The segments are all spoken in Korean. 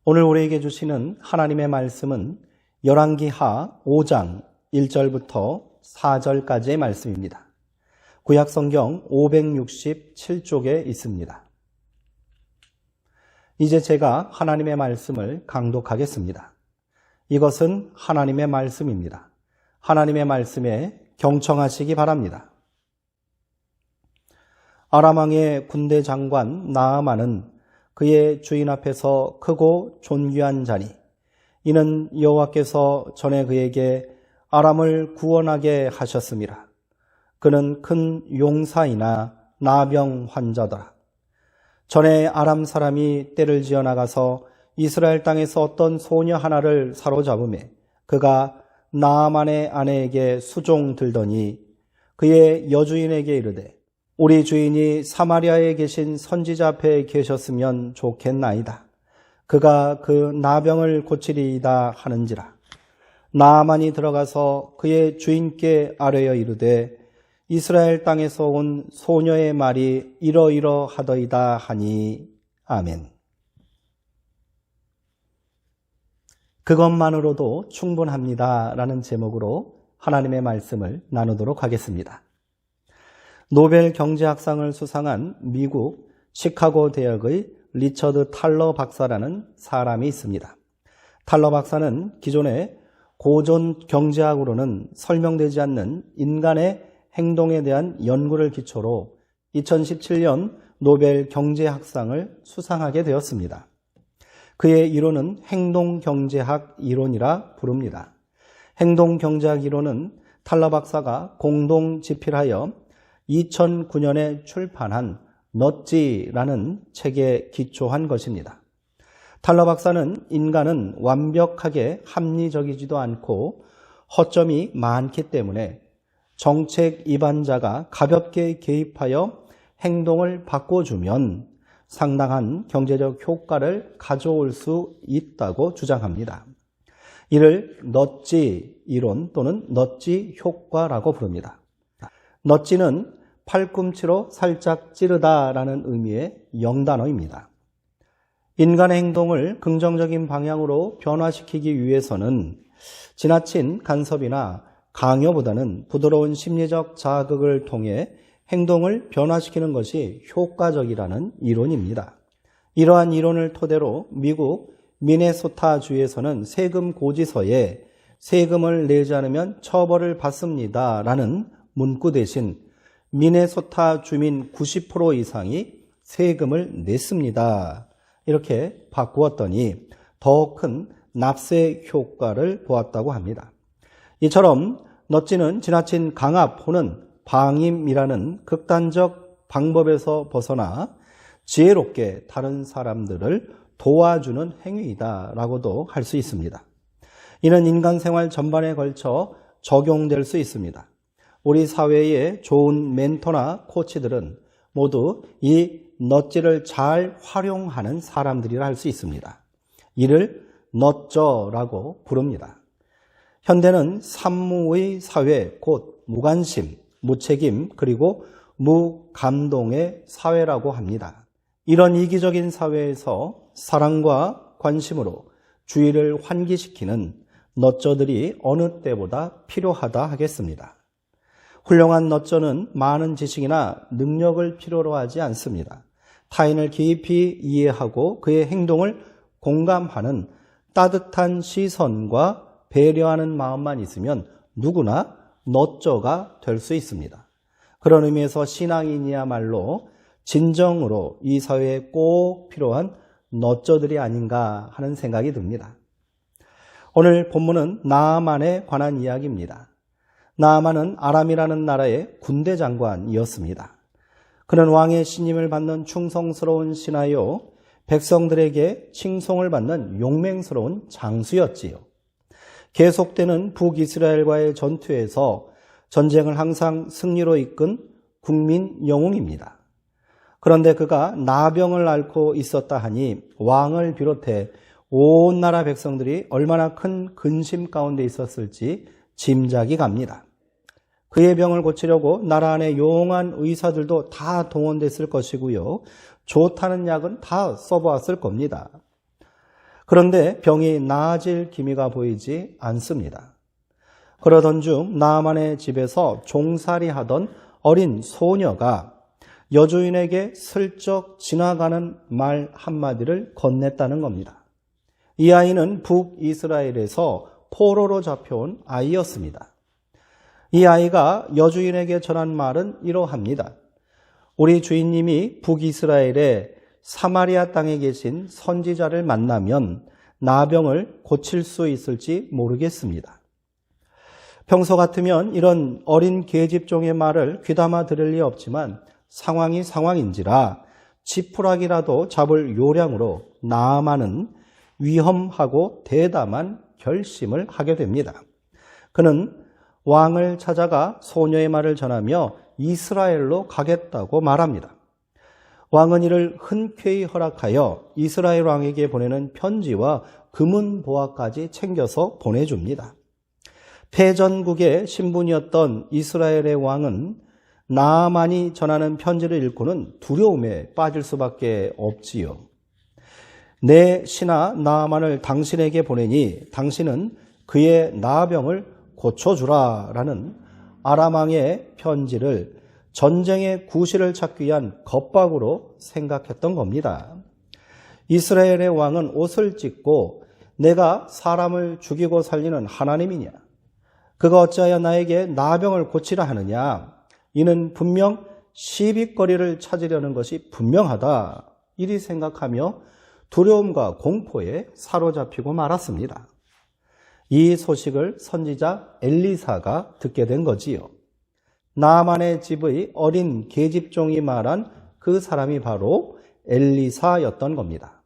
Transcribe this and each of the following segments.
오늘 우리에게 주시는 하나님의 말씀은 열왕기하 5장 1절부터 4절까지의 말씀입니다. 구약성경 567쪽에 있습니다. 이제 제가 하나님의 말씀을 강독하겠습니다. 이것은 하나님의 말씀입니다. 하나님의 말씀에 경청하시기 바랍니다. 아람 왕의 군대 장관 나아만은 그의 주인 앞에서 크고 존귀한 자니 이는 여호와께서 전에 그에게 아람을 구원하게 하셨습니다. 그는 큰 용사이나 나병 환자더라. 전에 아람 사람이 떼를 지어 나가서 이스라엘 땅에서 어떤 소녀 하나를 사로잡으매 그가 나아만의 아내에게 수종 들더니 그의 여주인에게 이르되 우리 주인이 사마리아에 계신 선지자 앞에 계셨으면 좋겠나이다. 그가 그 나병을 고치리이다 하는지라. 나아만이 들어가서 그의 주인께 아뢰어 이르되 이스라엘 땅에서 온 소녀의 말이 이러이러하더이다 하니 아멘. 그것만으로도 충분합니다 라는 제목으로 하나님의 말씀을 나누도록 하겠습니다. 노벨 경제학상을 수상한 미국 시카고 대학의 리처드 탈러 박사라는 사람이 있습니다. 탈러 박사는 기존의 고전 경제학으로는 설명되지 않는 인간의 행동에 대한 연구를 기초로 2017년 노벨 경제학상을 수상하게 되었습니다. 그의 이론은 행동경제학 이론이라 부릅니다. 행동경제학 이론은 탈러 박사가 공동 집필하여 2009년에 출판한 넛지라는 책에 기초한 것입니다. 탈러 박사는 인간은 완벽하게 합리적이지도 않고 허점이 많기 때문에 정책 입안자가 가볍게 개입하여 행동을 바꿔주면 상당한 경제적 효과를 가져올 수 있다고 주장합니다. 이를 넛지 이론 또는 넛지 효과라고 부릅니다. 넛지는 팔꿈치로 살짝 찌르다라는 의미의 영단어입니다. 인간의 행동을 긍정적인 방향으로 변화시키기 위해서는 지나친 간섭이나 강요보다는 부드러운 심리적 자극을 통해 행동을 변화시키는 것이 효과적이라는 이론입니다. 이러한 이론을 토대로 미국 미네소타주에서는 세금 고지서에 세금을 내지 않으면 처벌을 받습니다라는 문구 대신 미네소타 주민 90% 이상이 세금을 냈습니다. 이렇게 바꾸었더니 더 큰 납세 효과를 보았다고 합니다. 이처럼 넛지는 지나친 강압 혹은 방임이라는 극단적 방법에서 벗어나 지혜롭게 다른 사람들을 도와주는 행위이다라고도 할 수 있습니다. 이는 인간 생활 전반에 걸쳐 적용될 수 있습니다. 우리 사회의 좋은 멘토나 코치들은 모두 이 넛지를 잘 활용하는 사람들이라 할 수 있습니다. 이를 넛저라고 부릅니다. 현대는 산무의 사회, 곧 무관심, 무책임, 그리고 무감동의 사회라고 합니다. 이런 이기적인 사회에서 사랑과 관심으로 주의를 환기시키는 넛저들이 어느 때보다 필요하다 하겠습니다. 훌륭한 넛저는 많은 지식이나 능력을 필요로 하지 않습니다. 타인을 깊이 이해하고 그의 행동을 공감하는 따뜻한 시선과 배려하는 마음만 있으면 누구나 넛저가 될 수 있습니다. 그런 의미에서 신앙인이야말로 진정으로 이 사회에 꼭 필요한 넛저들이 아닌가 하는 생각이 듭니다. 오늘 본문은 나아만에 관한 이야기입니다. 나아만은 아람이라는 나라의 군대 장관이었습니다. 그는 왕의 신임을 받는 충성스러운 신하요, 백성들에게 칭송을 받는 용맹스러운 장수였지요. 계속되는 북이스라엘과의 전투에서 전쟁을 항상 승리로 이끈 국민 영웅입니다. 그런데 그가 나병을 앓고 있었다 하니 왕을 비롯해 온 나라 백성들이 얼마나 큰 근심 가운데 있었을지 짐작이 갑니다. 그의 병을 고치려고 나라 안에 용한 의사들도 다 동원됐을 것이고요. 좋다는 약은 다 써보았을 겁니다. 그런데 병이 나아질 기미가 보이지 않습니다. 그러던 중 나아만의 집에서 종살이 하던 어린 소녀가 여주인에게 슬쩍 지나가는 말 한마디를 건넸다는 겁니다. 이 아이는 북이스라엘에서 포로로 잡혀온 아이였습니다. 이 아이가 여주인에게 전한 말은 이러합니다. 우리 주인님이 북이스라엘의 사마리아 땅에 계신 선지자를 만나면 나병을 고칠 수 있을지 모르겠습니다. 평소 같으면 이런 어린 계집종의 말을 귀담아 들을 리 없지만 상황이 상황인지라 지푸라기라도 잡을 요량으로 나아만은 위험하고 대담한 결심을 하게 됩니다. 그는 왕을 찾아가 소녀의 말을 전하며 이스라엘로 가겠다고 말합니다. 왕은 이를 흔쾌히 허락하여 이스라엘 왕에게 보내는 편지와 금은 보화까지 챙겨서 보내줍니다. 패전국의 신분이었던 이스라엘의 왕은 나아만이 전하는 편지를 읽고는 두려움에 빠질 수밖에 없지요. 내 신하 나아만을 당신에게 보내니 당신은 그의 나병을 고쳐주라 라는 아람 왕의 편지를 전쟁의 구실을 찾기 위한 겁박으로 생각했던 겁니다. 이스라엘의 왕은 옷을 찢고 내가 사람을 죽이고 살리는 하나님이냐? 그가 어찌하여 나에게 나병을 고치라 하느냐? 이는 분명 시비거리를 찾으려는 것이 분명하다. 이리 생각하며 두려움과 공포에 사로잡히고 말았습니다. 이 소식을 선지자 엘리사가 듣게 된 거지요. 나아만의 집의 어린 계집종이 말한 그 사람이 바로 엘리사였던 겁니다.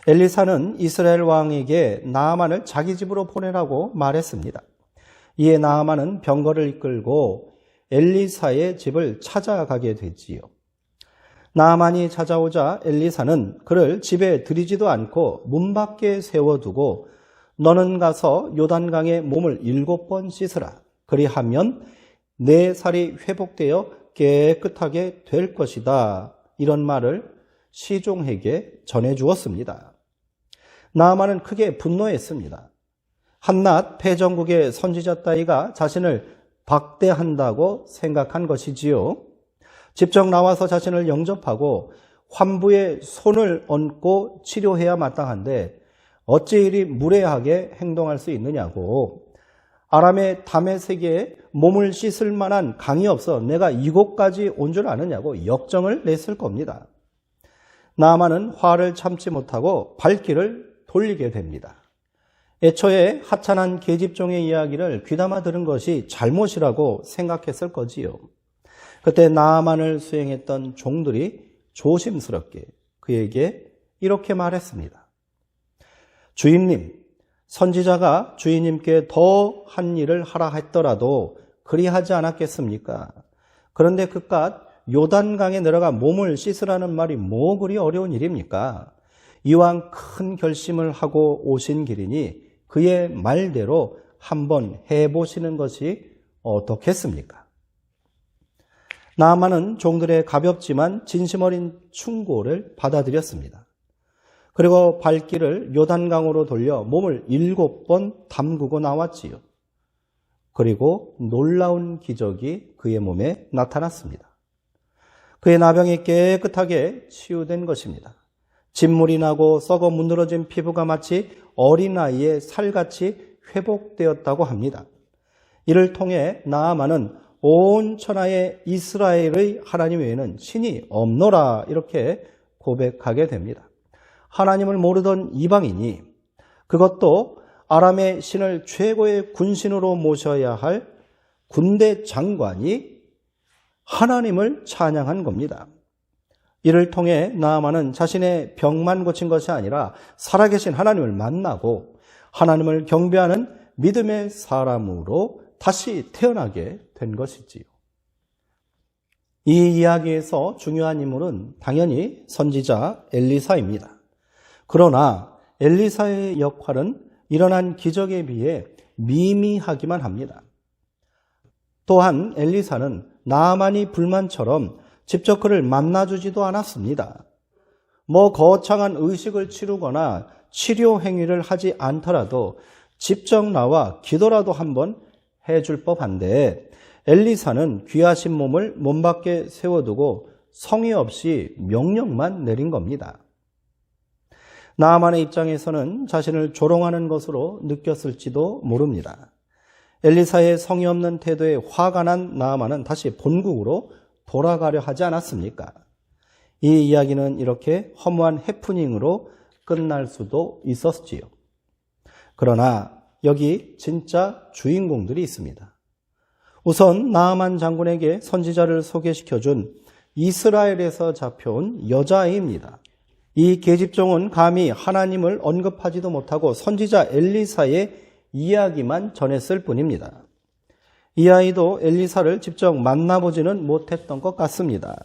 엘리사는 이스라엘 왕에게 나아만을 자기 집으로 보내라고 말했습니다. 이에 나아만은 병거를 이끌고 엘리사의 집을 찾아가게 되지요. 나아만이 찾아오자 엘리사는 그를 집에 들이지도 않고 문 밖에 세워두고 너는 가서 요단강에 몸을 7번 씻으라. 그리하면 내 살이 회복되어 깨끗하게 될 것이다. 이런 말을 시종에게 전해주었습니다. 나아만은 크게 분노했습니다. 한낱 패전국의 선지자 따위가 자신을 박대한다고 생각한 것이지요. 직접 나와서 자신을 영접하고 환부의 손을 얹고 치료해야 마땅한데 어찌 이리 무례하게 행동할 수 있느냐고. 아람의 다메섹에 몸을 씻을 만한 강이 없어 내가 이곳까지 온 줄 아느냐고 역정을 냈을 겁니다. 나아만은 화를 참지 못하고 발길을 돌리게 됩니다. 애초에 하찮은 계집종의 이야기를 귀담아 들은 것이 잘못이라고 생각했을 거지요. 그때 나아만을 수행했던 종들이 조심스럽게 그에게 이렇게 말했습니다. 주인님, 선지자가 주인님께 더 한 일을 하라 했더라도 그리하지 않았겠습니까? 그런데 그깟 요단강에 내려가 몸을 씻으라는 말이 뭐 그리 어려운 일입니까? 이왕 큰 결심을 하고 오신 길이니 그의 말대로 한번 해보시는 것이 어떻겠습니까? 나아만은 종들의 가볍지만 진심 어린 충고를 받아들였습니다. 그리고 발길을 요단강으로 돌려 몸을 7번 담그고 나왔지요. 그리고 놀라운 기적이 그의 몸에 나타났습니다. 그의 나병이 깨끗하게 치유된 것입니다. 진물이 나고 썩어 문드러진 피부가 마치 어린아이의 살같이 회복되었다고 합니다. 이를 통해 나아만은 온 천하의 이스라엘의 하나님 외에는 신이 없노라 이렇게 고백하게 됩니다. 하나님을 모르던 이방인이 그것도 아람의 신을 최고의 군신으로 모셔야 할 군대 장관이 하나님을 찬양한 겁니다. 이를 통해 나아만은 자신의 병만 고친 것이 아니라 살아계신 하나님을 만나고 하나님을 경배하는 믿음의 사람으로 다시 태어나게 된 것이지요. 이 이야기에서 중요한 인물은 당연히 선지자 엘리사입니다. 그러나 엘리사의 역할은 일어난 기적에 비해 미미하기만 합니다. 또한 엘리사는 나아만이 불만처럼 직접 그를 만나주지도 않았습니다. 거창한 의식을 치르거나 치료 행위를 하지 않더라도 직접 나와 기도라도 한번 해줄 법한데 엘리사는 귀하신 몸을 몸 밖에 세워두고 성의 없이 명령만 내린 겁니다. 나아만의 입장에서는 자신을 조롱하는 것으로 느꼈을지도 모릅니다. 엘리사의 성의 없는 태도에 화가 난 나아만은 다시 본국으로 돌아가려 하지 않았습니까? 이 이야기는 이렇게 허무한 해프닝으로 끝날 수도 있었지요. 그러나 여기 진짜 주인공들이 있습니다. 우선 나아만 장군에게 선지자를 소개시켜준 이스라엘에서 잡혀온 여자아이입니다. 이 계집종은 감히 하나님을 언급하지도 못하고 선지자 엘리사의 이야기만 전했을 뿐입니다. 이 아이도 엘리사를 직접 만나보지는 못했던 것 같습니다.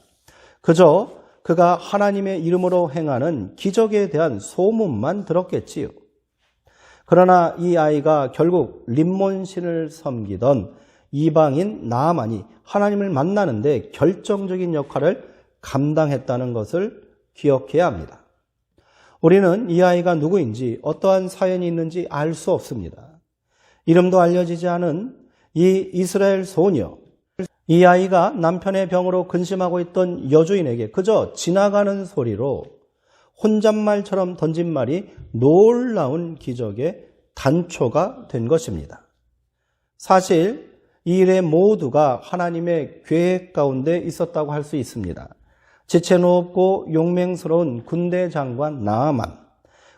그저 그가 하나님의 이름으로 행하는 기적에 대한 소문만 들었겠지요. 그러나 이 아이가 결국 림몬신을 섬기던 이방인 나아만이 하나님을 만나는데 결정적인 역할을 감당했다는 것을 기억해야 합니다. 우리는 이 아이가 누구인지 어떠한 사연이 있는지 알 수 없습니다. 이름도 알려지지 않은 이 이스라엘 소녀, 이 아이가 남편의 병으로 근심하고 있던 여주인에게 그저 지나가는 소리로 혼잣말처럼 던진 말이 놀라운 기적의 단초가 된 것입니다. 사실 이 일의 모두가 하나님의 계획 가운데 있었다고 할 수 있습니다. 지체노없고 용맹스러운 군대 장관 나아만.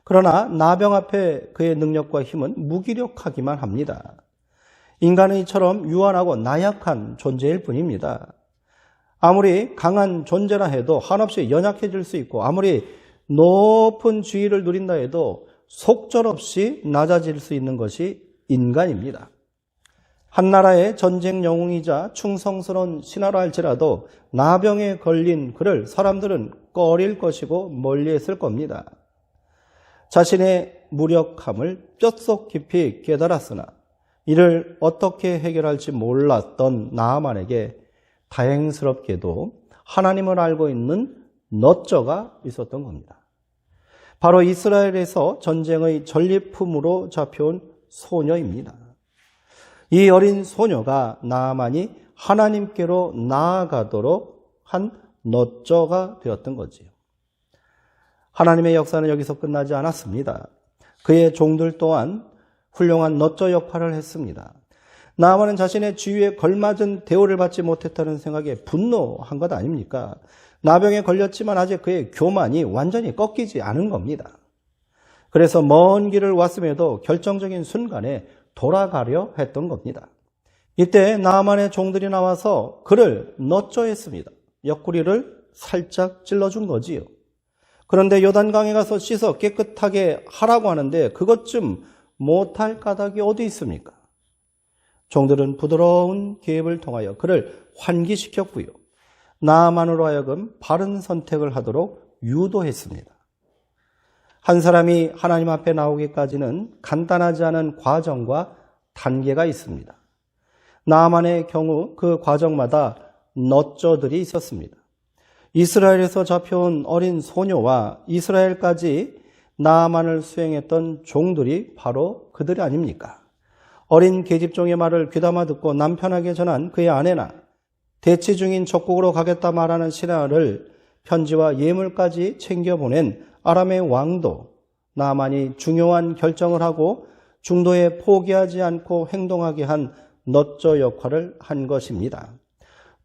그러나 나병 앞에 그의 능력과 힘은 무기력하기만 합니다. 인간은 이처럼 유한하고 나약한 존재일 뿐입니다. 아무리 강한 존재라 해도 한없이 연약해질 수 있고 아무리 높은 지위를 누린다 해도 속절없이 낮아질 수 있는 것이 인간입니다. 한 나라의 전쟁 영웅이자 충성스러운 신하라 할지라도 나병에 걸린 그를 사람들은 꺼릴 것이고 멀리했을 겁니다. 자신의 무력함을 뼛속 깊이 깨달았으나 이를 어떻게 해결할지 몰랐던 나아만에게 다행스럽게도 하나님을 알고 있는 너쩌가 있었던 겁니다. 바로 이스라엘에서 전쟁의 전리품으로 잡혀온 소녀입니다. 이 어린 소녀가 나아만이 하나님께로 나아가도록 한 너쩌가 되었던 거지요. 하나님의 역사는 여기서 끝나지 않았습니다. 그의 종들 또한 훌륭한 너쩌 역할을 했습니다. 나아만은 자신의 지위에 걸맞은 대우를 받지 못했다는 생각에 분노한 것 아닙니까? 나병에 걸렸지만 아직 그의 교만이 완전히 꺾이지 않은 겁니다. 그래서 먼 길을 왔음에도 결정적인 순간에 돌아가려 했던 겁니다. 이때 나아만의 종들이 나와서 그를 너쩌했습니다. 옆구리를 살짝 찔러준 거지요. 그런데 요단강에 가서 씻어 깨끗하게 하라고 하는데 그것 좀 못할 까닭이 어디 있습니까? 종들은 부드러운 계획을 통하여 그를 환기시켰고요. 나아만으로 하여금 바른 선택을 하도록 유도했습니다. 한 사람이 하나님 앞에 나오기까지는 간단하지 않은 과정과 단계가 있습니다. 나아만의 경우 그 과정마다 너쩌들이 있었습니다. 이스라엘에서 잡혀온 어린 소녀와 이스라엘까지 나아만을 수행했던 종들이 바로 그들이 아닙니까? 어린 계집종의 말을 귀담아 듣고 남편에게 전한 그의 아내나 대치 중인 적국으로 가겠다 말하는 신하를 편지와 예물까지 챙겨보낸 아람의 왕도 나아만이 중요한 결정을 하고 중도에 포기하지 않고 행동하게 한 너쩌 역할을 한 것입니다.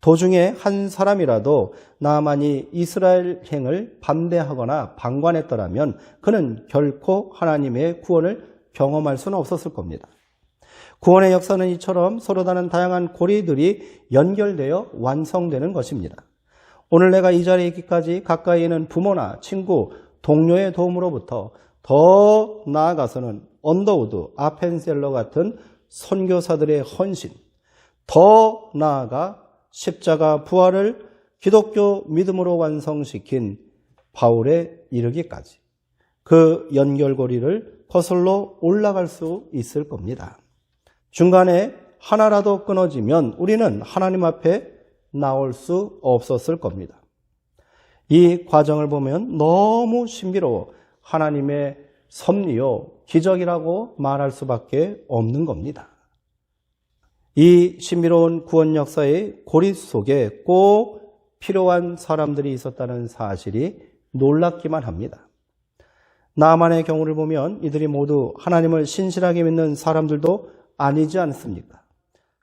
도중에 한 사람이라도 나아만이 이스라엘 행을 반대하거나 방관했더라면 그는 결코 하나님의 구원을 경험할 수는 없었을 겁니다. 구원의 역사는 이처럼 서로 다른 다양한 고리들이 연결되어 완성되는 것입니다. 오늘 내가 이 자리에 있기까지 가까이 있는 부모나 친구, 동료의 도움으로부터 더 나아가서는 언더우드, 아펜셀러 같은 선교사들의 헌신, 더 나아가 십자가 부활을 기독교 믿음으로 완성시킨 바울에 이르기까지 그 연결고리를 거슬러 올라갈 수 있을 겁니다. 중간에 하나라도 끊어지면 우리는 하나님 앞에 나올 수 없었을 겁니다. 이 과정을 보면 너무 신비로워 하나님의 섭리요, 기적이라고 말할 수밖에 없는 겁니다. 이 신비로운 구원 역사의 고리 속에 꼭 필요한 사람들이 있었다는 사실이 놀랍기만 합니다. 나만의 경우를 보면 이들이 모두 하나님을 신실하게 믿는 사람들도 아니지 않습니까?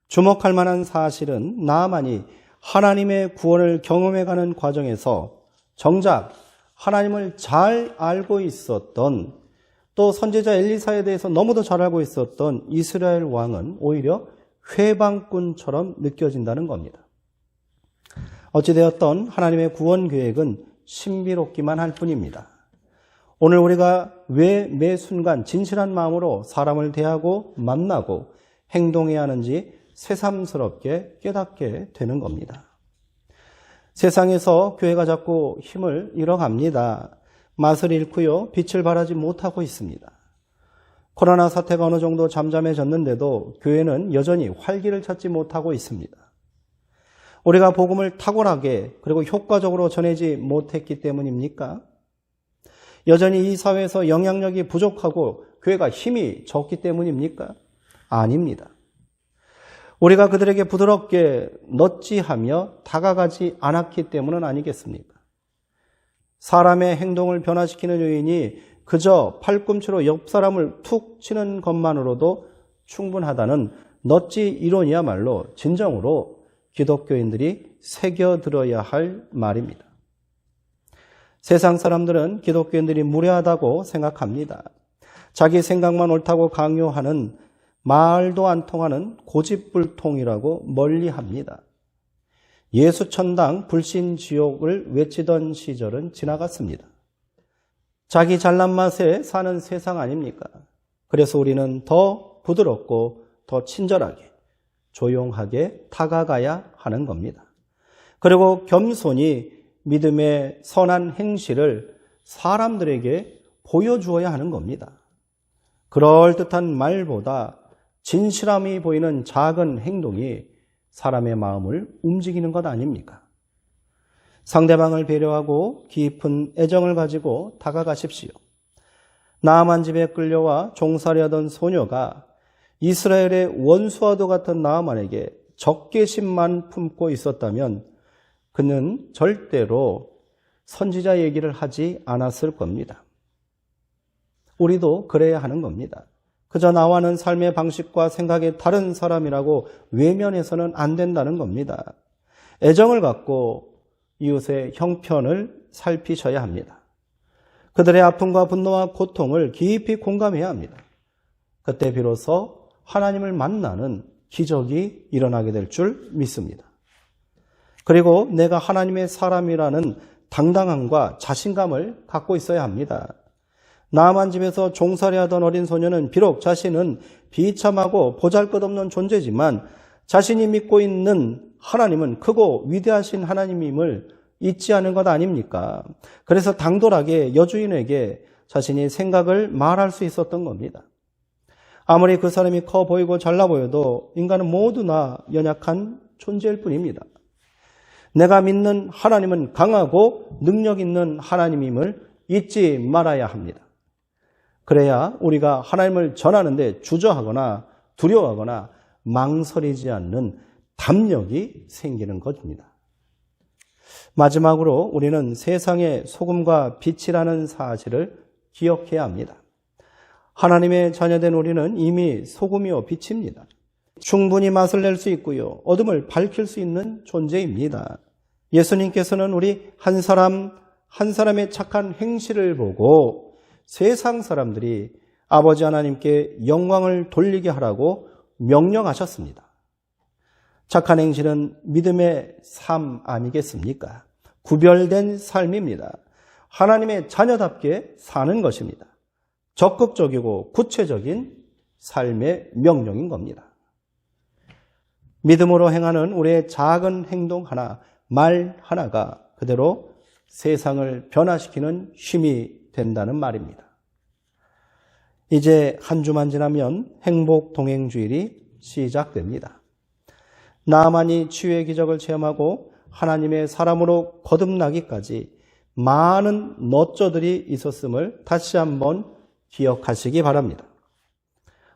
주목할 만한 사실은 나만이 하나님의 구원을 경험해가는 과정에서 정작 하나님을 잘 알고 있었던, 또 선지자 엘리사에 대해서 너무도 잘 알고 있었던 이스라엘 왕은 오히려 회방꾼처럼 느껴진다는 겁니다. 어찌되었던 하나님의 구원 계획은 신비롭기만 할 뿐입니다. 오늘 우리가 왜 매 순간 진실한 마음으로 사람을 대하고 만나고 행동해야 하는지 새삼스럽게 깨닫게 되는 겁니다. 세상에서 교회가 자꾸 힘을 잃어갑니다. 맛을 잃고요, 빛을 발하지 못하고 있습니다. 코로나 사태가 어느 정도 잠잠해졌는데도 교회는 여전히 활기를 찾지 못하고 있습니다. 우리가 복음을 탁월하게 그리고 효과적으로 전하지 못했기 때문입니까? 여전히 이 사회에서 영향력이 부족하고 교회가 힘이 적기 때문입니까? 아닙니다. 우리가 그들에게 부드럽게 넛지하며 다가가지 않았기 때문은 아니겠습니까? 사람의 행동을 변화시키는 요인이 그저 팔꿈치로 옆 사람을 툭 치는 것만으로도 충분하다는 넛지 이론이야말로 진정으로 기독교인들이 새겨들어야 할 말입니다. 세상 사람들은 기독교인들이 무례하다고 생각합니다. 자기 생각만 옳다고 강요하는, 말도 안 통하는 고집불통이라고 멀리합니다. 예수천당 불신지옥을 외치던 시절은 지나갔습니다. 자기 잘난 맛에 사는 세상 아닙니까? 그래서 우리는 더 부드럽고 더 친절하게, 조용하게 다가가야 하는 겁니다. 그리고 겸손히 믿음의 선한 행실을 사람들에게 보여주어야 하는 겁니다. 그럴듯한 말보다 진실함이 보이는 작은 행동이 사람의 마음을 움직이는 것 아닙니까? 상대방을 배려하고 깊은 애정을 가지고 다가가십시오. 나아만 집에 끌려와 종살이 하던 소녀가 이스라엘의 원수와도 같은 나아만에게 적개심만 품고 있었다면 그는 절대로 선지자 얘기를 하지 않았을 겁니다. 우리도 그래야 하는 겁니다. 그저 나와는 삶의 방식과 생각이 다른 사람이라고 외면해서는 안 된다는 겁니다. 애정을 갖고 이웃의 형편을 살피셔야 합니다. 그들의 아픔과 분노와 고통을 깊이 공감해야 합니다. 그때 비로소 하나님을 만나는 기적이 일어나게 될 줄 믿습니다. 그리고 내가 하나님의 사람이라는 당당함과 자신감을 갖고 있어야 합니다. 나아만 집에서 종살이 하던 어린 소녀는 비록 자신은 비참하고 보잘것없는 존재지만 자신이 믿고 있는 하나님은 크고 위대하신 하나님임을 잊지 않은 것 아닙니까? 그래서 당돌하게 여주인에게 자신이 생각을 말할 수 있었던 겁니다. 아무리 그 사람이 커 보이고 잘나 보여도 인간은 모두나 연약한 존재일 뿐입니다. 내가 믿는 하나님은 강하고 능력 있는 하나님임을 잊지 말아야 합니다. 그래야 우리가 하나님을 전하는데 주저하거나 두려워하거나 망설이지 않는 담력이 생기는 것입니다. 마지막으로 우리는 세상의 소금과 빛이라는 사실을 기억해야 합니다. 하나님의 자녀된 우리는 이미 소금이요 빛입니다. 충분히 맛을 낼 수 있고요, 어둠을 밝힐 수 있는 존재입니다. 예수님께서는 우리 한 사람 한 사람의 착한 행실을 보고 세상 사람들이 아버지 하나님께 영광을 돌리게 하라고 명령하셨습니다. 착한 행실은 믿음의 삶 아니겠습니까? 구별된 삶입니다. 하나님의 자녀답게 사는 것입니다. 적극적이고 구체적인 삶의 명령인 겁니다. 믿음으로 행하는 우리의 작은 행동 하나, 말 하나가 그대로 세상을 변화시키는 힘이 된다는 말입니다. 이제 한 주만 지나면 행복 동행주일이 시작됩니다. 나만이 치유의 기적을 체험하고 하나님의 사람으로 거듭나기까지 많은 너쩌들이 있었음을 다시 한번 기억하시기 바랍니다.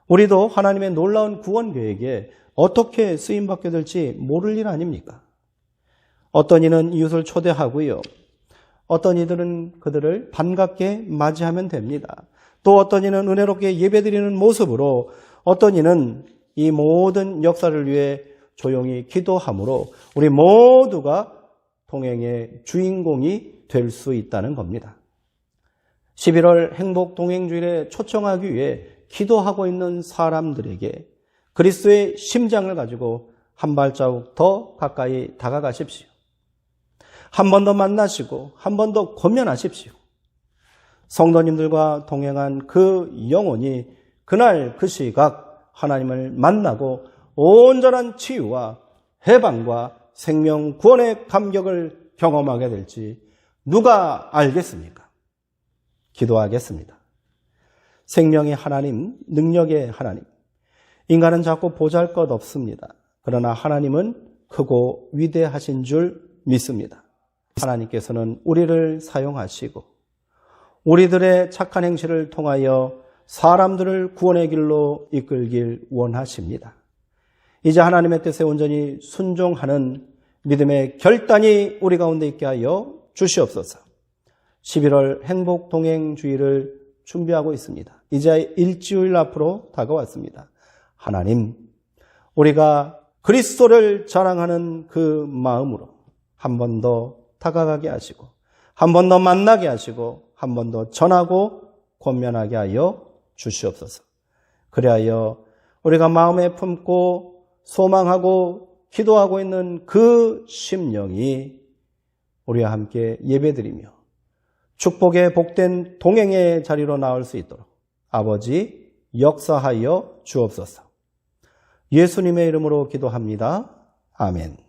우리도 하나님의 놀라운 구원 계획에 어떻게 쓰임받게 될지 모를 일 아닙니까? 어떤 이는 이웃을 초대하고요. 어떤 이들은 그들을 반갑게 맞이하면 됩니다. 또 어떤 이는 은혜롭게 예배드리는 모습으로, 어떤 이는 이 모든 역사를 위해 조용히 기도함으로 우리 모두가 동행의 주인공이 될 수 있다는 겁니다. 11월 행복 동행주일에 초청하기 위해 기도하고 있는 사람들에게 그리스도의 심장을 가지고 한 발자국 더 가까이 다가가십시오. 한 번 더 만나시고 한 번 더 권면하십시오. 성도님들과 동행한 그 영혼이 그날 그 시각 하나님을 만나고 온전한 치유와 해방과 생명 구원의 감격을 경험하게 될지 누가 알겠습니까? 기도하겠습니다. 생명의 하나님, 능력의 하나님, 인간은 자꾸 보잘것없습니다. 그러나 하나님은 크고 위대하신 줄 믿습니다. 하나님께서는 우리를 사용하시고 우리들의 착한 행실을 통하여 사람들을 구원의 길로 이끌길 원하십니다. 이제 하나님의 뜻에 온전히 순종하는 믿음의 결단이 우리 가운데 있게 하여 주시옵소서. 11월 행복 동행 주일을 준비하고 있습니다. 이제 일주일 앞으로 다가왔습니다. 하나님, 우리가 그리스도를 자랑하는 그 마음으로 한 번 더 다가가게 하시고 한 번 더 만나게 하시고 한 번 더 전하고 권면하게 하여 주시옵소서. 그리하여 우리가 마음에 품고 소망하고 기도하고 있는 그 심령이 우리와 함께 예배드리며 축복의 복된 동행의 자리로 나올 수 있도록 아버지 역사하여 주옵소서. 예수님의 이름으로 기도합니다. 아멘.